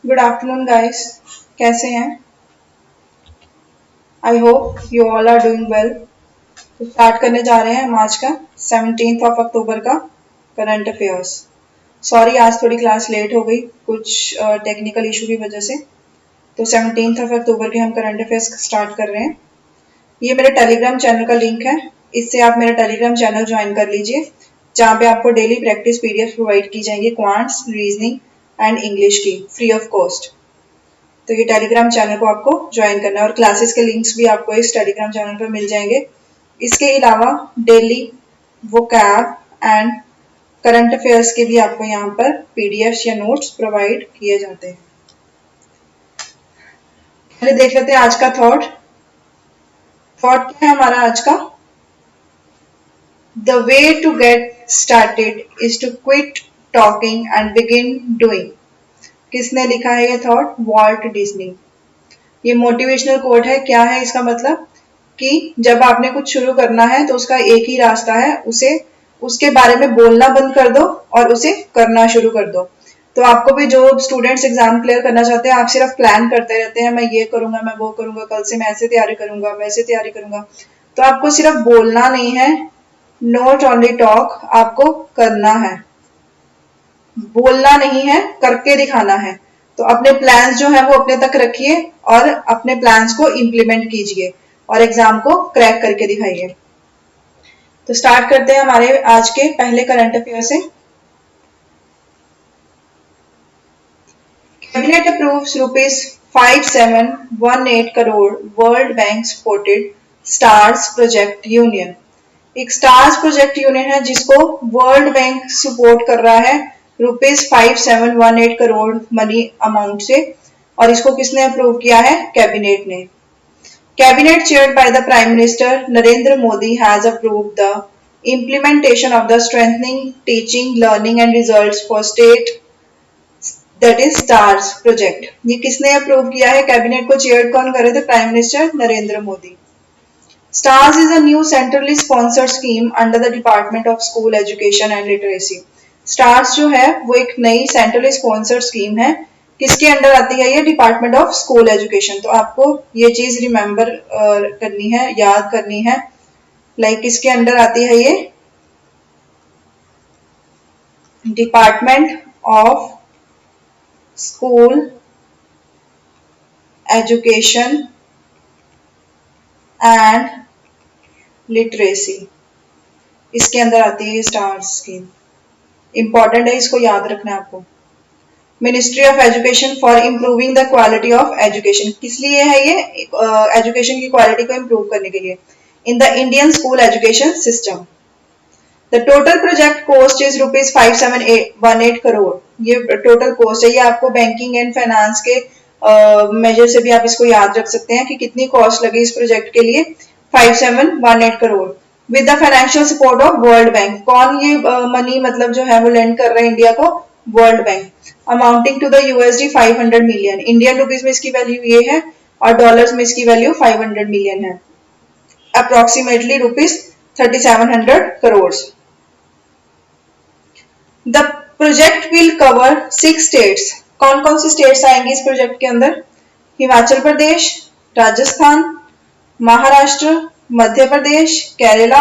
Good afternoon guys, कैसे हैं? I hope you all are doing well. तो start करने जा रहे हैं हम आज का 17th ऑफ अक्टूबर का करंट अफेयर्स। सॉरी आज थोड़ी क्लास लेट हो गई कुछ टेक्निकल इशू की वजह से। तो 17th ऑफ अक्टूबर के हम करंट अफेयर्स स्टार्ट कर रहे हैं। ये मेरे टेलीग्राम चैनल का लिंक है, इससे आप मेरा टेलीग्राम चैनल ज्वाइन कर लीजिए, जहाँ पे आपको डेली प्रैक्टिस पीडीएफ प्रोवाइड की जाएंगी क्वांट्स, रीजनिंग एंड इंग्लिश की फ्री ऑफ कॉस्ट। तो ये टेलीग्राम चैनल को आपको ज्वाइन करना है और क्लासेस के लिंक्स भी आपको इस टेलीग्राम चैनल पर मिल जाएंगे। इसके अलावा daily vocab and current affairs के भी आपको यहाँ पर पीडीएफ या नोट्स प्रोवाइड किए जाते हैं। पहले देख लेते हैं आज का थॉट क्या है हमारा आज का। The way to get started is to quit talking and begin doing. किसने लिखा है ये थॉट? Walt Disney. ये मोटिवेशनल कोट है। क्या है इसका मतलब? कि जब आपने कुछ शुरू करना है तो उसका एक ही रास्ता है, उसे उसके बारे में बोलना बंद कर दो और उसे करना शुरू कर दो। तो आपको भी जो स्टूडेंट्स एग्जाम क्लियर करना चाहते हैं, आप सिर्फ प्लान करते रहते हैं, मैं ये करूंगा, मैं वो करूंगा, कल से मैं ऐसे तैयारी करूंगा, वैसे तैयारी करूंगा। तो आपको सिर्फ बोलना नहीं है, नॉट ओनली टॉक, आपको करना है। बोलना नहीं है, करके दिखाना है। तो अपने प्लान्स जो है वो अपने तक रखिए और अपने प्लान्स को इम्प्लीमेंट कीजिए और एग्जाम को क्रैक करके दिखाइए। तो स्टार्ट करते हैं हमारे आज के पहले करंट अफेयर से। Cabinet approves ₹5718 crore world bank supported stars project union. एक स्टार्स प्रोजेक्ट यूनियन है जिसको वर्ल्ड बैंक सपोर्ट कर रहा है ₹5718 करोड़ मनी अमाउंट से, और इसको किसने अप्रूव किया है? कैबिनेट ने। Cabinet chaired by the prime minister Narendra Modi has approved the implementation of the strengthening teaching learning and results for state that is STARS project। ये किसने अप्रूव किया है? कैबिनेट को चेयर कौन कर रहे थे? Prime minister Narendra Modi. STARS is a new centrally sponsored scheme under the Department of School Education and Literacy। Stars जो है वो एक नई सेंट्रली स्पॉन्सर्ड स्कीम है। किसके अंडर आती है ये? Department of school education. तो आपको ये चीज रिमेंबर करनी है, याद करनी है। लाइक किसके अंडर आती है ये? Department of school education and literacy, इसके अंदर आती है ये स्टार्स स्कीम। इंपॉर्टेंट है, इसको याद रखना है आपको। Ministry of education for improving the quality of education. किस लिए है ये? एजुकेशन की क्वालिटी को इम्प्रूव करने के लिए। In the Indian school education system. The total project cost is ₹5718 crore. ये टोटल कॉस्ट है। ये आपको बैंकिंग एंड फाइनेंस के मेजर से भी आप इसको याद रख सकते हैं कि कितनी कॉस्ट लगी इस प्रोजेक्ट के लिए। 5718 crore with the financial support of world bank. कौन ये मनी मतलब जो है वो लेंड कर रहा है इंडिया को? World Bank. Amounting to the USD 500 million. Indian rupees में इसकी वैल्यू ये है और डॉलर्स में इसकी वैल्यू 500 मिलियन है, approximately ₹3700 crore. The project will cover 6 states. कौन कौन सी स्टेट्स आएंगी इस प्रोजेक्ट के अंदर? हिमाचल प्रदेश, राजस्थान, महाराष्ट्र, मध्य प्रदेश, केरला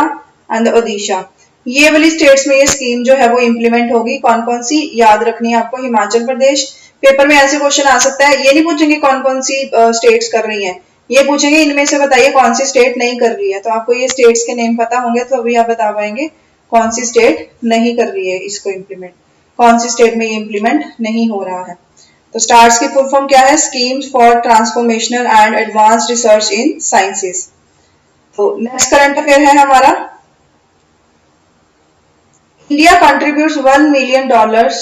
एंड ओडिशा। ये वाली स्टेट्स में ये स्कीम जो है वो इम्प्लीमेंट होगी। कौन कौन सी याद रखनी है आपको? हिमाचल प्रदेश। पेपर में ऐसे क्वेश्चन आ सकता है, ये नहीं पूछेंगे कौन कौन सी स्टेट्स कर रही हैं, ये पूछेंगे इनमें से बताइए कौन सी स्टेट नहीं कर रही है। तो आपको ये स्टेट्स के नेम पता होंगे तो अभी आप बता पाएंगे कौन सी स्टेट नहीं कर रही है इसको इम्प्लीमेंट, कौन सी स्टेट में ये इम्प्लीमेंट नहीं हो रहा है। तो स्टार्स की फुल फॉर्म क्या है? Schemes for transformational and advanced research in sciences. तो नेक्स्ट करंट अफेयर है हमारा। India contributes $1 million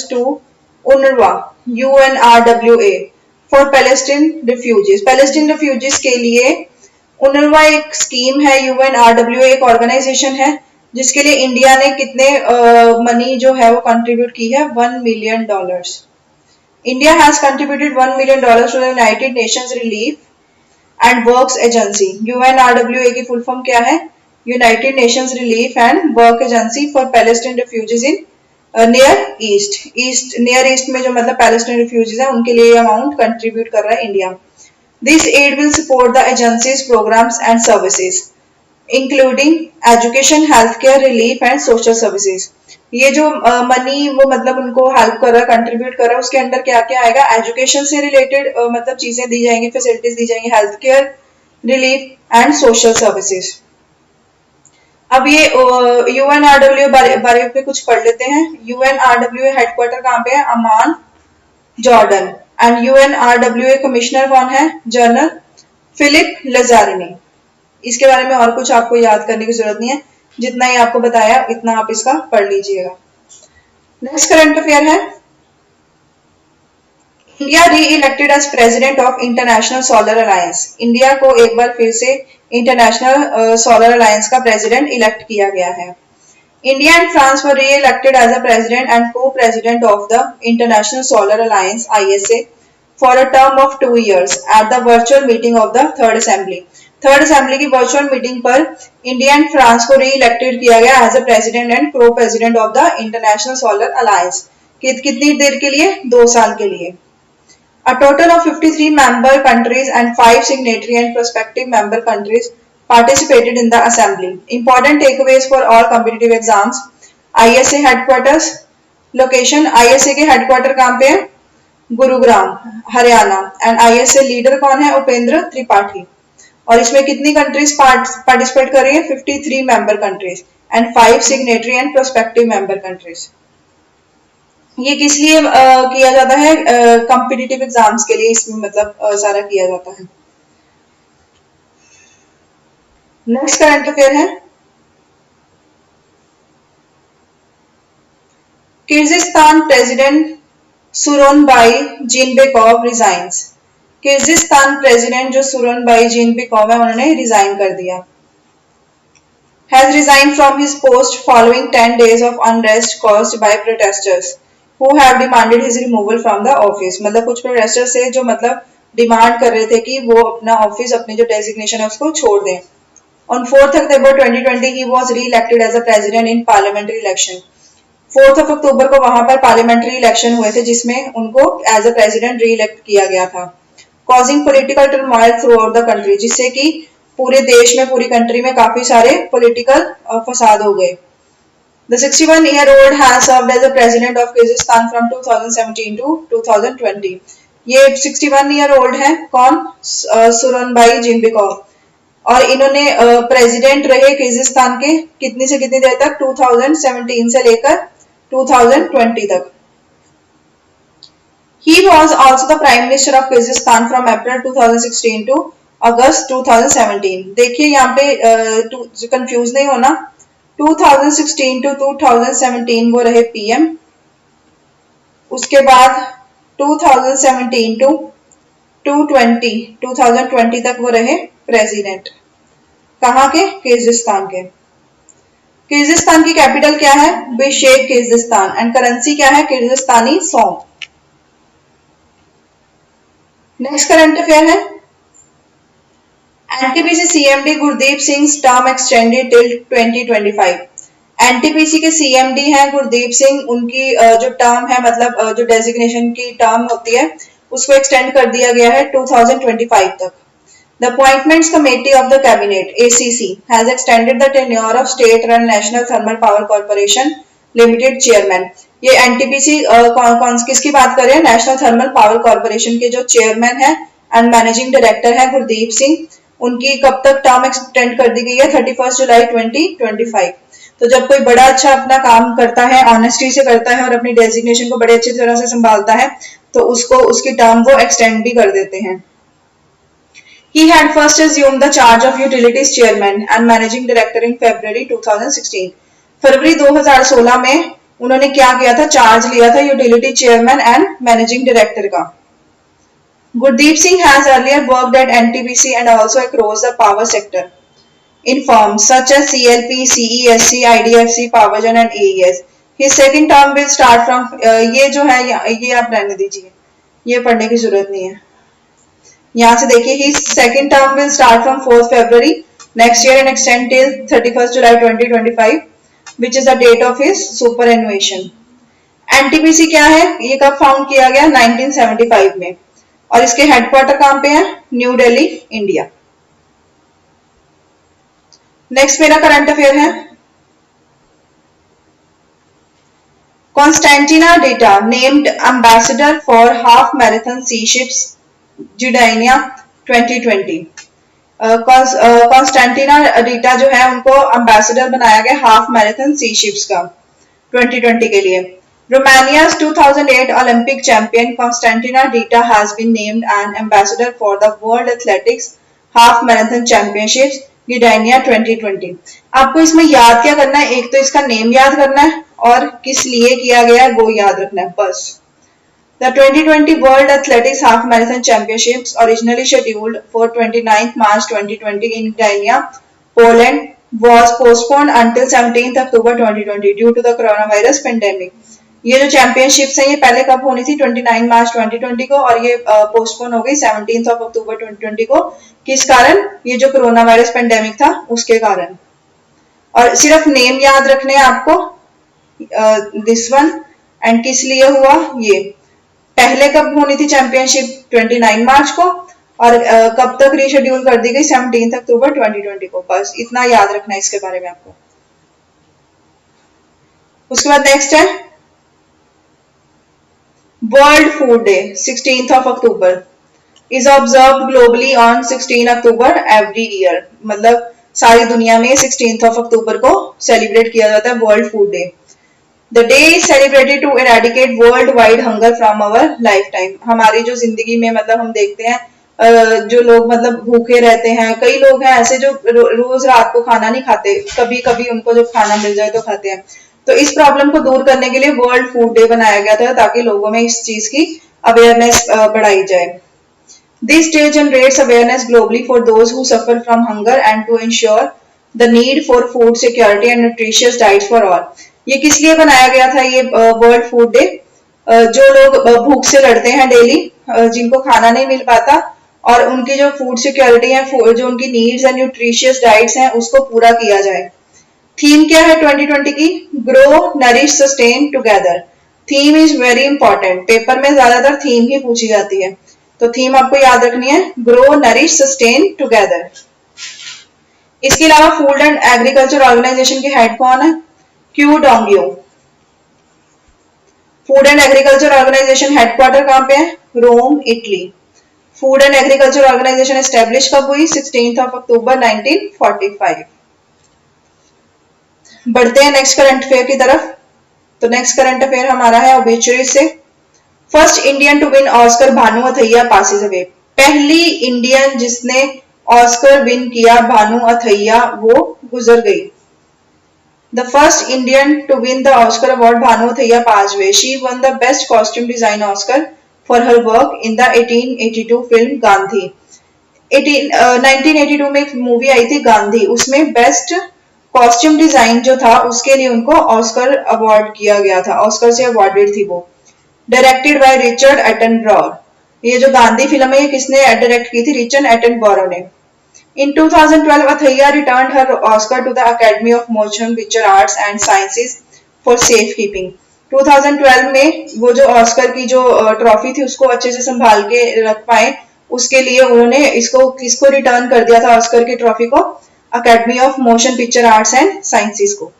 to UNRWA UNRWA for Palestine refugees. Palestine refugees के लिए UNRWA एक स्कीम है। UNRWA एक ऑर्गेनाइजेशन है जिसके लिए इंडिया ने कितने मनी जो है वो कंट्रीब्यूट की है? $1 million। India has contributed $1 million to the United Nations Relief and Works Agency. UNRWA की फुल फॉर्म क्या है? United Nations Relief and Work Agency for Palestine Refugees in Near East में जो मतलब पैलेस्टाइन रिफ्यूजीज है उनके लिए अमाउंट कंट्रीब्यूट कर रहा है India. This aid will support the agencies programmes and services including education, health care, relief and social services. ये जो मनी वो मतलब उनको हेल्प कर रहा है, कंट्रीब्यूट कर रहा है, उसके अंडर क्या क्या आएगा? एजुकेशन से रिलेटेड मतलब चीजें दी जाएंगी, फैसिलिटीज दी जाएंगी, health care, relief and social services. अब ये यूएनआरडब्ल्यू बारे में कुछ पढ़ लेते हैं। यूएनआरडब्ल्यू हेडक्वार्टर कहाँ पे है? Amman, Jordan. And UNRWA commissioner कौन है? General Philippe Lazzarini. इसके बारे में और कुछ आपको याद करने की जरूरत नहीं है, जितना ही आपको बताया इतना आप इसका पढ़ लीजिएगा। नेक्स्ट करंट अफेयर है, India re elected as president of international solar alliance. India को एक बार फिर से इंटरनेशनल सोलर अलायंस का प्रेसिडेंट इलेक्ट किया गया है। India and France were re elected as a president and co president of the international solar alliance ISA for a term of 2 years at the virtual meeting of the third assembly. Third assembly की virtual meeting पर India and France को री elected किया गया as a president and co president of the international solar alliance. कितनी देर के लिए? 2 साल के लिए। A total of 53 member countries and 5 signatory and prospective member countries participated in the assembly. Important takeaways for all competitive exams. ISA headquarters location, ISA के headquarter कहाँ पे है? Gurugram, Haryana. And ISA leader कौन है? उपेंद्र त्रिपाठी। और इसमें कितनी कंट्रीज पार्टिसिपेट कर रही है? 53 member countries and 5 signatory and prospective member countries. ये किस लिए किया जाता है? कॉम्पिटिटिव एग्जाम्स के लिए इसमें मतलब सारा किया जाता है। नेक्स्ट करंट अफेयर है, Kyrgyzstan president Sooronbay Jeenbekov resigns. Kyrgyzstan president जो सूरोनबाई जीनबेकोव है उन्होंने रिजाइन कर दिया। Has resigned from his post following 10 days of unrest caused by protesters who have demanded his removal from the office। मतलब कुछ protester से जो मतलब डिमांड कर रहे थे कि वो अपना ऑफिस, अपनी जो डेजिग्नेशन है उसको छोड़ दें। On 4th October 2020 he was re-elected as a president in parliamentary election। 4th अक्टूबर को वहां पर पार्लियामेंट्री इलेक्शन हुए थे जिसमें उनको एज अ प्रेसिडेंट री-इलेक्ट किया गया था। Causing political turmoil throughout the country, जिससे कि पूरे देश में, पूरी कंट्री में काफी सारे पॉलिटिकल फसाद हो गए। The 61-year-old has served as the president of Kyrgyzstan from 2017 to 2020। ये 61-year-old है कौन? सूरोनबाई जीनबेकोव। और इन्होंने प्रेसिडेंट रहे किर्गिस्तान के कितनी से कितनी देर तक? 2017 से लेकर 2020 तक। He was also the Prime Minister of Kyrgyzstan from April 2016 to August 2017। देखिए यहाँ पे कंफ्यूज नहीं होना, 2016 to 2017 वो रहे PM, उसके बाद 2017 to 2020 तक वो रहे प्रेसिडेंट। कहाँ के? किर्गिस्तान के। किर्गिस्तान की कैपिटल क्या है? Bishkek Kyrgyzstan. एंड करेंसी क्या है? Kyrgyzstani som. Next current affair है, NTPC CMD Gurdeep Singh term extended till 2025। NTPC के CMD हैं गुरदीप सिंह, उनकी जो टर्म है मतलब जो डेजिग्नेशन की टर्म होती है उसको एक्सटेंड कर दिया गया है 2025 तक। The Appointments Committee of the Cabinet ACC has extended the tenure of state-run National Thermal Power Corporation Limited chairman। ये एनटीपीसी किसकी बात कर रहे हैं? नेशनल थर्मल पावर कॉर्पोरेशन के जो चेयरमैन है एंड मैनेजिंग डायरेक्टर है गुरदीप सिंह, उनकी कब तक टर्म एक्सटेंड कर दी गई है? 31 जुलाई 2025। तो जब कोई बड़ा अच्छा अपना काम करता है, ऑनेस्टी से करता है और अपनी डेजिग्नेशन को बड़े अच्छी तरह से संभालता है तो उसको उसकी टर्म वो एक्सटेंड भी कर देते हैं। He had first assumed the charge of utilities chairman and managing director in February 2016। फरवरी 2016 में उन्होंने क्या किया था? चार्ज लिया था utility chairman and managing director का। Gurdeep Singh has earlier worked at NTPC and also across the power sector in firms such as CLP, CESC, IDFC, Powergen and AES। His second term will start from ये जो है ये आप रहने दीजिए, ये पढ़ने की जरूरत नहीं है। यहाँ से देखिए, his second term will start from 4th February next year and extend till 31st July 2025, which is the date of his superannuation। NTPC क्या है, ये कब फाउंड किया गया, 1975 में, और इसके हेडक्वार्टर कहां पे है, न्यू दिल्ली, इंडिया। नेक्स्ट मेरा करंट अफेयर है, Konstantina Dita named ambassador for half marathon सी शिप्स जुडाइनिया 2020। कॉन्स्टेंटिना डेटा जो है उनको एम्बेसडर बनाया गया हाफ मैराथन सी शिप्स का 2020 के लिए। Romania's 2008 Olympic champion Constantina Dita has been named an ambassador for the World Athletics Half Marathon Championships Gdynia 2020। आपको इसमें याद क्या करना है, एक तो इसका नेम याद करना है और किस लिए किया गया है वो याद रखना है बस। The 2020 World Athletics Half Marathon Championships, originally scheduled for 29th March 2020 in Gdynia, Poland, was postponed until 17th October 2020 due to the coronavirus pandemic। ये जो चैंपियनशिप्स हैं ये पहले कब होनी थी, 29 मार्च 2020 को, और ये पोस्टपोन हो गई 17 अक्टूबर 2020 को। किस कारण, ये जो कोरोना वायरस पेंडेमिक था उसके कारण। और सिर्फ नेम याद रखने हैं आपको, दिस वन, एंड किस लिए हुआ, ये पहले कब होनी थी चैंपियनशिप, 29 मार्च को, और कब तक रीशेड्यूल कर दी गई, 17 अक्टूबर 2020 को। बस इतना याद रखना है इसके बारे में आपको। उसके बाद नेक्स्ट है world food day 16th of October is observed globally on 16 October every year। मतलब सारी दुनिया में 16th of October को सेलिब्रेट किया जाता है world food day. The day is celebrated to eradicate worldwide hunger from our lifetime। हमारी जो जिंदगी में मतलब हम देखते हैं जो लोग मतलब भूखे रहते हैं, कई लोग हैं ऐसे जो रोज रात को खाना नहीं खाते, कभी कभी उनको जब खाना मिल जाए तो खाते हैं। तो इस प्रॉब्लम को दूर करने के लिए वर्ल्ड फूड डे बनाया गया था ताकि लोगों में इस चीज की अवेयरनेस बढ़ाई जाए। This day generates awareness globally for those who suffer from hunger and to ensure the need for food security and nutritious diet for all. ये किस लिए बनाया गया था ये वर्ल्ड फूड डे, जो लोग भूख से लड़ते हैं डेली, जिनको खाना नहीं मिल पाता, और उनकी जो फूड सिक्योरिटी है, जो उनकी नीड्स एंड न्यूट्रिशियस डाइट्स हैं उसको पूरा किया जाए। थीम क्या है 2020 की, grow nourish sustain together. Theme is very important, paper में ज्यादातर थीम ही पूछी जाती है, तो थीम आपको याद रखनी है, ग्रो नरिश सस्टेन टुगेदर। इसके अलावा फूड एंड एग्रीकल्चर ऑर्गेनाइजेशन के हेड कौन है, Qu Dongyu. Food and agriculture organization headquarter कहां पे है, Rome, Italy. Food and agriculture organization establish कब हुई, 16 अक्टूबर 1945। बढ़ते हैं नेक्स्ट करंट अफेयर की तरफ। तो नेक्स्ट करंट अफेयर हमारा है ओबेचुरी से। First Indian to win Oscar Bhanu Athaiya passes away. पहली इंडियन जिसने ऑस्कर विन किया भानु अथैया वो गुजर गई। The first Indian to win the Oscar award Bhanu Athaiya pass away. She won the best costume design Oscar for her work in the 1882 film Gandhi. 1982 में एक movie आई थी गांधी, उसमें बेस्ट कॉस्ट्यूम डिजाइन जो था उसके लिए उनको ऑस्कर अवार्ड किया गया था, ऑस्कर से अवार्डेड थी वो। Directed by Richard Attenborough. ये जो गांधी फिल्म है ये किसने डायरेक्ट की थी, रिचर्ड एटनबरो ने। In 2012 Athaiya returned her Oscar to the Academy of motion picture arts and Sciences for safe keeping. 2012 में वो जो ऑस्कर की जो ट्रॉफी थी उसको अच्छे से संभाल के रख पाए, उसके लिए उन्होंने इसको रिटर्न कर दिया था ऑस्कर की ट्रॉफी को academy of motion picture arts and sciences को।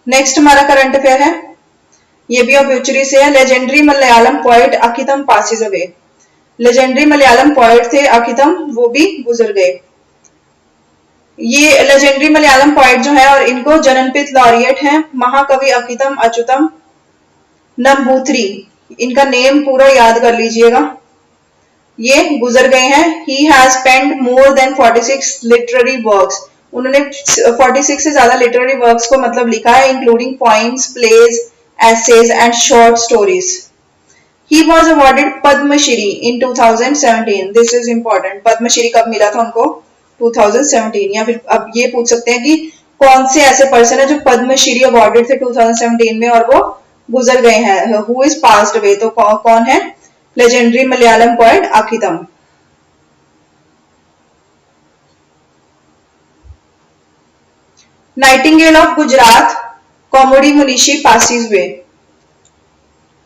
नेक्स्ट हमारा करंट अफेयर है, ये भी ऑब्वियसली से है। Legendary Malayalam poet Akkitham passes away. Legendary Malayalam poet थे अकितम, वो भी गुजर गए। ये लेजेंडरी मलयालम पोएट जो है और इनको जननपित लॉरिएट हैं महाकवि अकितम अच्युतम नंबूथरी। इनका नेम पूरा याद कर लीजिएगा, ये गुजर गए हैं। He has penned more than 46 literary works। उन्होंने 46 से ज्यादा लिटरेरी वर्क्स को मतलब लिखा है, including poems, plays, essays and short stories. He was awarded Padma Shri in 2017। This is important। Padma Shri कब मिला था उनको, 2017। या फिर अब ये पूछ सकते हैं कि कौन से ऐसे पर्सन है जो पद्मश्री अवार्डेड थे 2017 में और वो गुजर गए हैं, हु इज पास्ड अवे। तो कौन है, legendary Malayalam poet Akkitham. Nightingale of Gujarat Kaumudi Munshi passes away.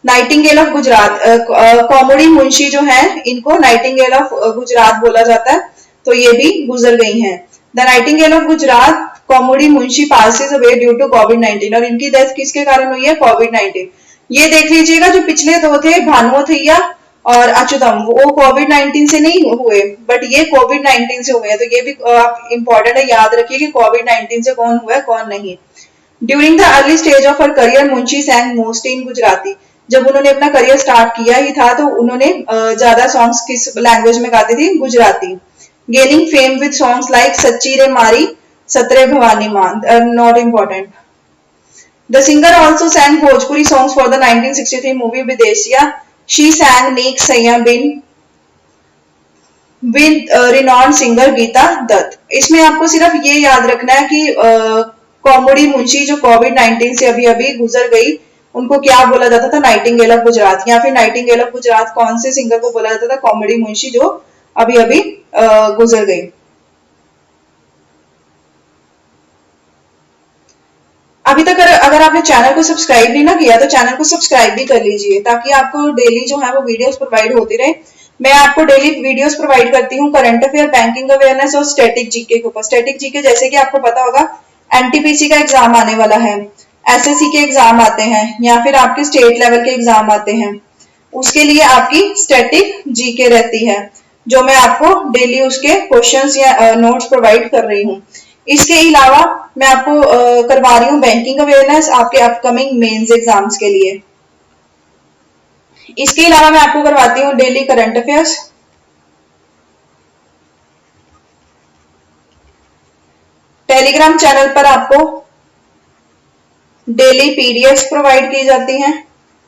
Nightingale of Gujarat, Kaumudi Munshi जो है इनको नाइटिंगेल ऑफ गुजरात बोला जाता है, तो ये भी गुजर गई हैं। The nightingale of Gujarat Kaumudi Munshi passes away due to COVID, और इनकी डेथ किसके कारण हुई है? कोविड-19। ये देख लीजिएगा जो पिछले दो थे भानुमथैया और अच्युतम, वो कोविड-19 से नहीं हुए, बट ये कोविड-19 से हुए हैं, तो ये भी आप इंपॉर्टेंट है, याद रखिए कि कोविड-19 से कौन हुआ है कौन नहीं। During the early stage of her career Munshi सैंग mostly in Gujarati. जब उन्होंने अपना करियर स्टार्ट किया ही था तो उन्होंने ज्यादा सॉन्ग्स किस लैंग्वेज में गाती थी? Gujarati. Gaining fame with songs like सच्ची रे मारी, सतरे भवानी मान, not important. The singer also sang Bhojpuri songs for the 1963 movie Bidesiya. She sang नीक सैया बिन with renowned singer Geeta Dutt. इसमें आपको सिर्फ ये याद रखना है कि कॉमोडी मुंशी जो कोविड-19 से अभी अभी गुजर गई, उनको क्या बोला जाता था? नाइटिंगेल ऑफ गुजरात, या फिर नाइटिंगेल ऑफ गुजरात कौन से सिंगर को बोला जाता था? कॉमेडी मुंशी जो अभी अभी गुजर गई। अभी तक अगर आपने चैनल को सब्सक्राइब नहीं ना किया तो चैनल को सब्सक्राइब भी कर लीजिए, ताकि आपको डेली जो है वो वीडियोस प्रोवाइड होती रहे। मैं आपको डेली वीडियोस प्रोवाइड करती हूँ करंट अफेयर, बैंकिंग अवेयरनेस और स्टैटिक जीके के ऊपर। स्टैटिक जीके जैसे कि आपको पता होगा एनटीपीसी का एग्जाम आने वाला है, एसएससी के एग्जाम आते हैं, या फिर आपके स्टेट लेवल के एग्जाम आते हैं, उसके लिए आपकी स्टैटिक जीके रहती है, जो मैं आपको डेली उसके क्वेश्चंस या नोट्स प्रोवाइड कर रही हूँ। इसके अलावा मैं आपको करवा रही हूँ बैंकिंग अवेयरनेस आपके अपकमिंग मेंस एग्जाम्स के लिए। इसके अलावा मैं आपको करवाती हूँ daily current affairs. Telegram channel पर आपको डेली पीडीएफ्स प्रोवाइड की जाती हैं,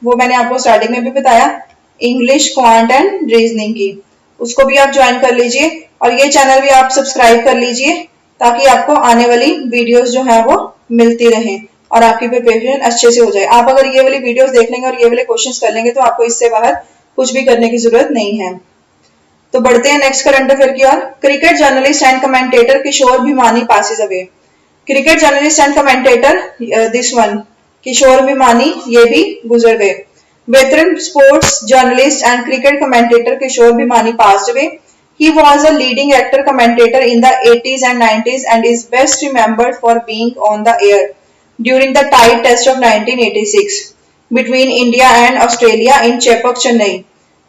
वो मैंने आपको स्टार्टिंग में भी बताया, इंग्लिश, क्वांट एंड रीजनिंग की, उसको भी आप ज्वाइन कर लीजिए। और ये चैनल भी आप सब्सक्राइब कर लीजिए, ताकि आपको आने वाली वीडियोस जो है वो मिलती रहें और आपकी प्रिपरेशन अच्छे से हो जाए। आप अगर ये वाली वीडियोस देख लेंगे और ये वाले क्वेश्चंस कर लेंगे तो आपको इससे बाहर कुछ भी करने की जरूरत नहीं है। तो बढ़ते हैं नेक्स्ट करंट अफेयर की ओर। Cricket journalist and commentator Kishore Bhimani passes away. Cricket journalist and commentator this one Kishore Bhimani, ये भी गुजर गए। Veteran sports journalist and cricket commentator Kishore Bhimani passed away. He was a leading actor commentator in the 80s and 90s and is best remembered for being on the air during the tied test of 1986 between India and Australia in Chepauk, Chennai.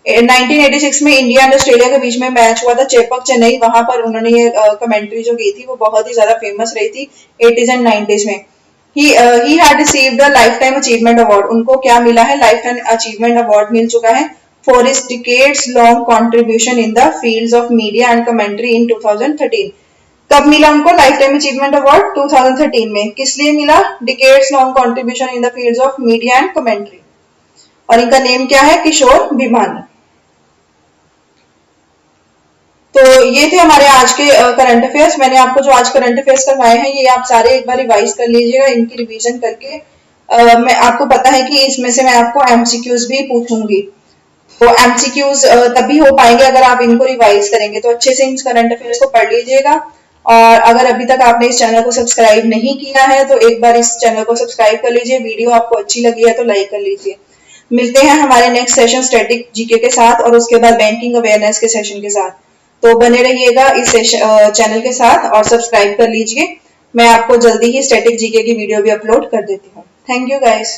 1986 में India and Australia के बीच में match हुआ था चेपक चेन्नई, वहां पर उन्होंने ये commentary जो की थी वो बहुत ही ज्यादा फेमस रही थी 80s एंड 90s में। he had received a lifetime achievement award. उनको क्या मिला है? lifetime achievement award मिल चुका है for his decades long contribution in the fields of media and commentary in 2013. कब मिला उनको लाइफटाइम अचीवमेंट अवार्ड? 2013 में। किस लिए मिला? Decades long contribution in the fields of media and commentary. और इनका नेम क्या है? किशोर भिमानी। तो ये थे हमारे आज के करंट अफेयर्स। मैंने आपको जो आज करंट अफेयर्स करवाए हैं ये आप सारे एक बार रिवाइज कर लीजिएगा, इनकी रिवीजन करके मैं आपको पता है कि इसमें से मैं आपको एमसीक्यूज भी पूछूंगी, तो एमसीक्यूज तभी हो पाएंगे अगर आप इनको रिवाइज करेंगे। तो अच्छे से इन करंट अफेयर्स को पढ़ लीजिएगा, और अगर अभी तक आपने इस चैनल को सब्सक्राइब नहीं किया है तो एक बार इस चैनल को सब्सक्राइब कर लीजिए। वीडियो आपको अच्छी लगी है तो लाइक कर लीजिए। मिलते हैं हमारे नेक्स्ट सेशन स्टैटिक जीके के साथ और उसके बाद बैंकिंग अवेयरनेस के सेशन के साथ। तो बने रहिएगा इस चैनल के साथ और सब्सक्राइब कर लीजिए। मैं आपको जल्दी ही स्टैटिक जीके की वीडियो भी अपलोड कर देती हूँ। Thank you guys.